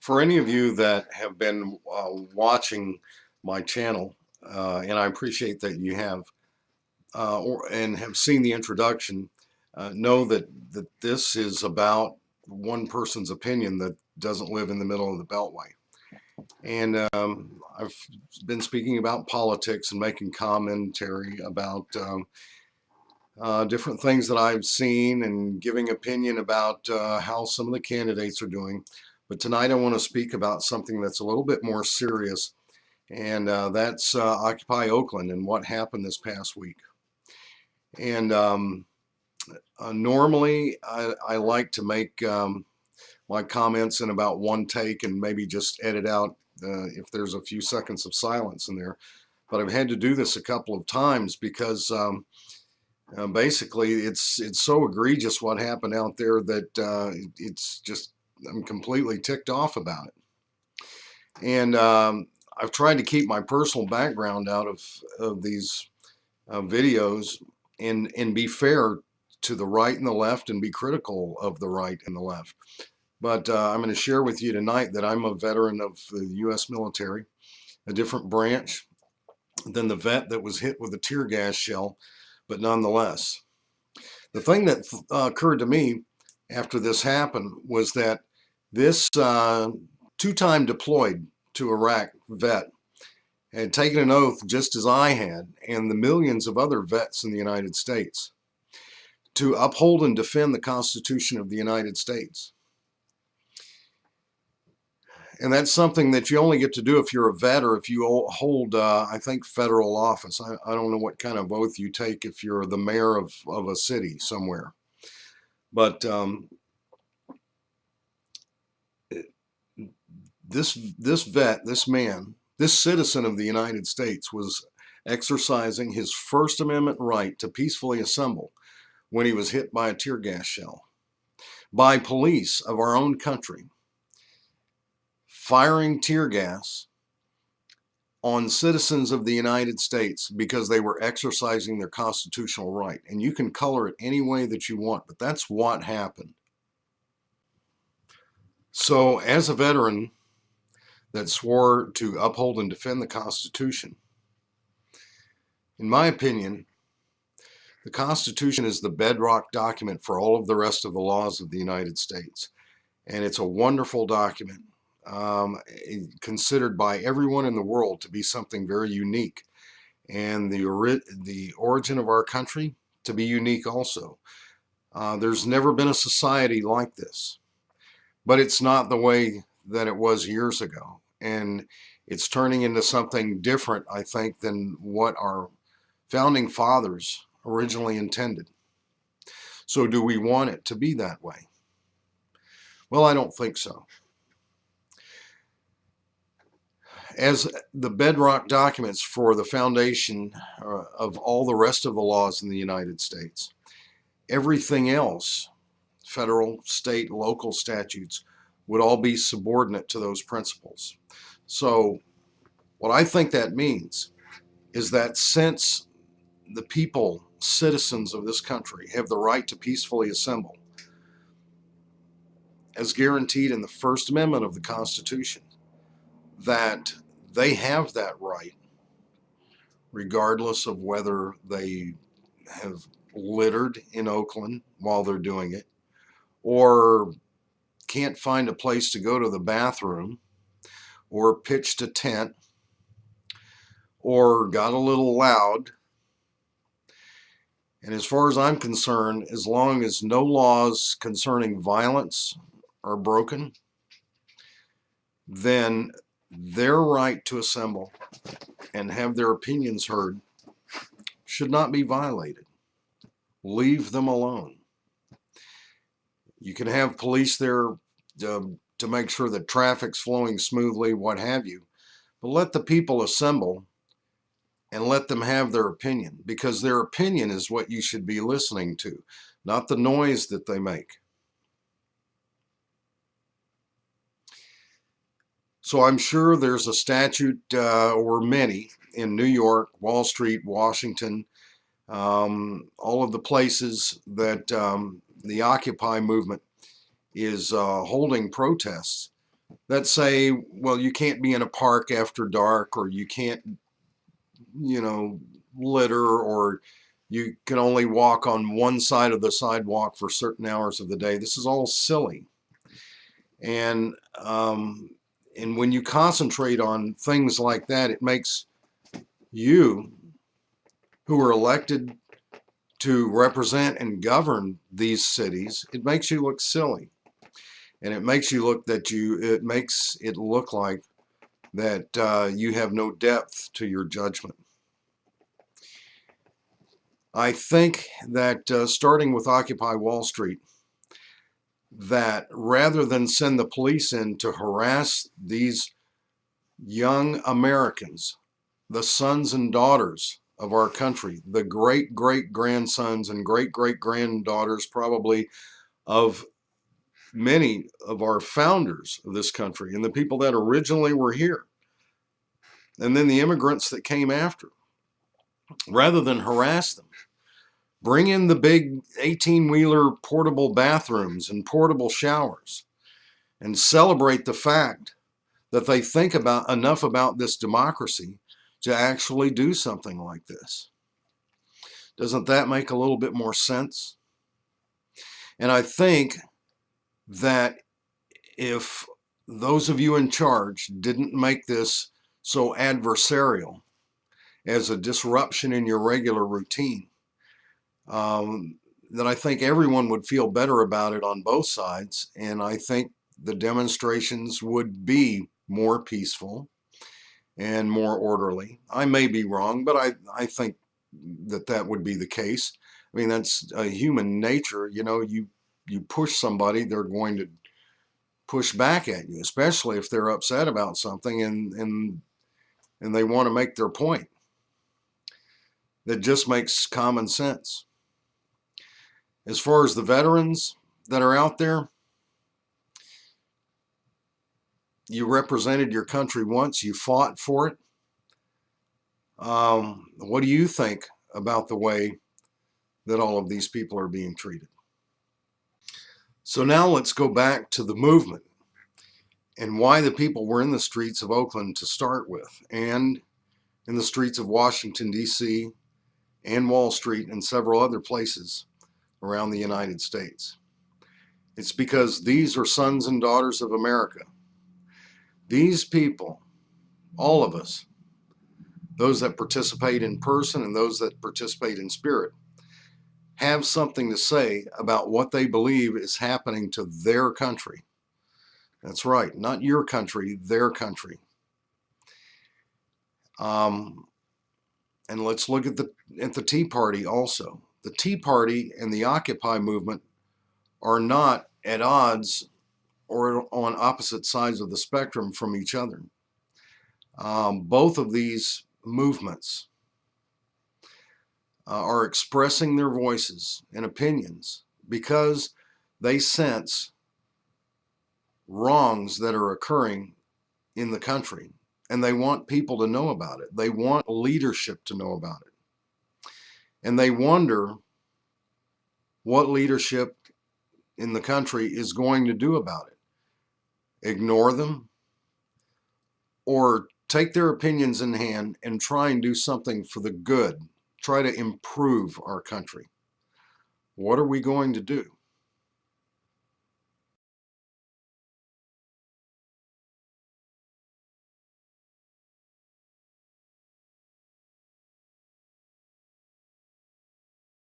For any of you that have been watching my channel, and I appreciate that you have, and have seen the introduction, know that this is about one person's opinion that doesn't live in the middle of the Beltway. And I've been speaking about politics and making commentary about different things that I've seen and giving opinion about how some of the candidates are doing. But tonight I want to speak about something that's a little bit more serious, and that's Occupy Oakland and what happened this past week. And normally I like to make my comments in about one take and maybe just edit out if there's a few seconds of silence in there. But I've had to do this a couple of times because basically it's so egregious what happened out there that it's just, I'm completely ticked off about it. And I've tried to keep my personal background out of these videos and be fair to the right and the left and be critical of the right and the left. But I'm going to share with you tonight that I'm a veteran of the U.S. military, a different branch than the vet that was hit with a tear gas shell, but nonetheless. The thing that occurred to me after this happened was that this two-time deployed to Iraq vet had taken an oath just as I had and the millions of other vets in the United States to uphold and defend the Constitution of the United States. And that's something that you only get to do if you're a vet or if you hold, I think, federal office. I don't know what kind of oath you take if you're the mayor of a city somewhere. But this vet, this man, this citizen of the United States was exercising his First Amendment right to peacefully assemble when he was hit by a tear gas shell by police of our own country, firing tear gas on citizens of the United States because they were exercising their constitutional right. And you can color it any way that you want, but that's what happened. So as a veteran that swore to uphold and defend the Constitution, in my opinion, the Constitution is the bedrock document for all of the rest of the laws of the United States. And it's a wonderful document. Considered by everyone in the world to be something very unique, and the origin of our country to be unique also. There's never been a society like this, but it's not the way that it was years ago, and it's turning into something different, I think, than what our founding fathers originally intended. So do we want it to be that way? Well, I don't think so. As the bedrock documents for the foundation of all the rest of the laws in the United States, everything else, federal, state, local statutes, would all be subordinate to those principles. So what I think that means is that since the people, citizens of this country, have the right to peacefully assemble, as guaranteed in the First Amendment of the Constitution, that they have that right, regardless of whether they have littered in Oakland while they're doing it, or can't find a place to go to the bathroom, or pitched a tent, or got a little loud. And as far as I'm concerned, as long as no laws concerning violence are broken, then their right to assemble and have their opinions heard should not be violated. Leave them alone. You can have police there to make sure that traffic's flowing smoothly, what have you, but let the people assemble and let them have their opinion, because their opinion is what you should be listening to, not the noise that they make. So I'm sure there's a statute or many in New York, Wall Street, Washington, all of the places that the Occupy movement is holding protests. that say, well, you can't be in a park after dark, or you can't, you know, litter, or you can only walk on one side of the sidewalk for certain hours of the day. This is all silly. And and when you concentrate on things like that, it makes you, who are elected to represent and govern these cities, it makes you look silly. And it makes you look that it makes it look like that you have no depth to your judgment. I think that starting with Occupy Wall Street, that rather than send the police in to harass these young Americans, the sons and daughters of our country, the great great grandsons and great great granddaughters probably of many of our founders of this country, and the people that originally were here, and then the immigrants that came after, rather than harass them, bring in the big 18-wheeler portable bathrooms and portable showers, and celebrate the fact that they think about enough about this democracy to actually do something like this. Doesn't that make a little bit more sense? And I think that if those of you in charge didn't make this so adversarial as a disruption in your regular routine, then I think everyone would feel better about it on both sides, and I think the demonstrations would be more peaceful and more orderly. I may be wrong, but I think that that would be the case. I mean, that's human nature. You know, you push somebody, they're going to push back at you, especially if they're upset about something and they want to make their point. That just makes common sense. As far as the veterans that are out there, you represented your country once, you fought for it. What do you think about the way that all of these people are being treated? So now let's go back to the movement and why the people were in the streets of Oakland to start with, and in the streets of Washington, D.C., and Wall Street, and several other places around the United States. It's because these are sons and daughters of America. These people, all of us, those that participate in person and those that participate in spirit, have something to say about what they believe is happening to their country. That's right, not your country, their country. And let's look at the Tea Party also. The Tea Party and the Occupy movement are not at odds or on opposite sides of the spectrum from each other. Both of these movements are expressing their voices and opinions because they sense wrongs that are occurring in the country, and they want people to know about it. They want leadership to know about it. And they wonder what leadership in the country is going to do about it. Ignore them, or take their opinions in hand and try and do something for the good. Try to improve our country. What are we going to do?